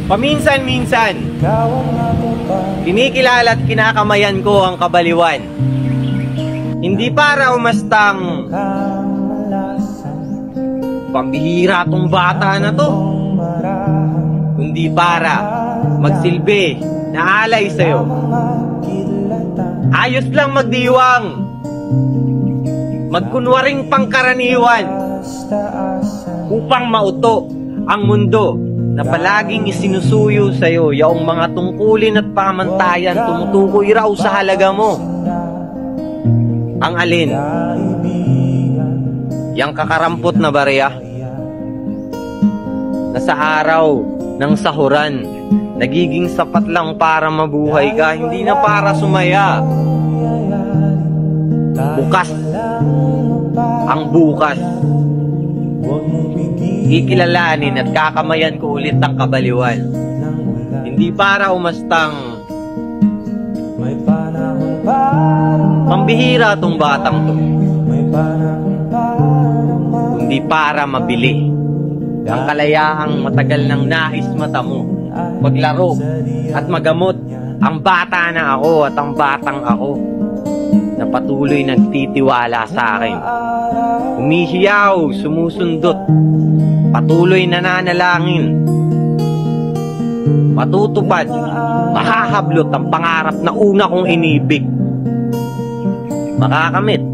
Paminsan-minsan, kinikilala at kinakamayan ko ang kabaliwan. Hindi para umastang pambihira tong bata na to, kundi para magsilbi na alay sa'yo. Ayos lang magdiwang, magkunwaring pangkaraniwan, upang mauto ang mundo na palaging isinusuyo sa'yo. Yaong mga tungkulin at pamantayan tumutukoy raw sa halaga mo. Ang alin? Yang kakarampot na barya na sa araw ng sahuran nagiging sapat lang para mabuhay ka, hindi na para sumaya. Bukas ang bukas, kikilalanin at kakamayan ko ulit ang kabaliwan. Hindi para umastang pambihira tong batang to, kundi para mabili ang kalayaang matagal ng nais mata mo, maglaro at magamot ang bata na ako at ang batang ako na patuloy nagtitiwala sa akin. Humihiyaw, sumusundot, patuloy nananalangin, matutupad, mahahablot ang pangarap na una kong inibig. Makakamit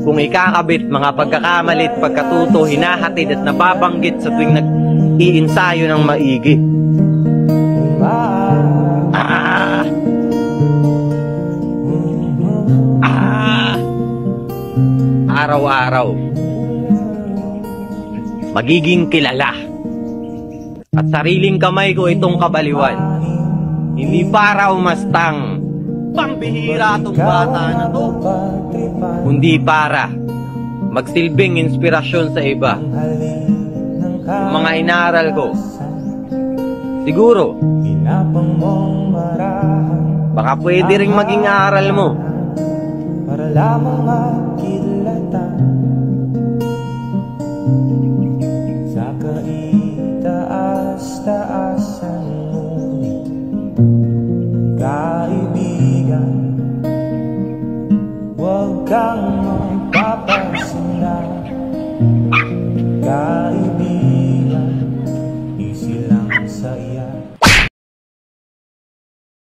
kung ikakabit mga pagkakamalit, pagkatuto, hinahatid at nababanggit sa tuwing nag-iinsayo ng maigi. Araw-araw magiging kilala at sariling kamay ko itong kabaliwan. Hindi para umastang pambihira tong bata na to, kundi para magsilbing inspirasyon sa iba. Yung mga inaral ko, siguro baka pwede ring maging aral mo. Para lamang makilatan sa kaitaas-taasan mo, kaibigan, huwag kang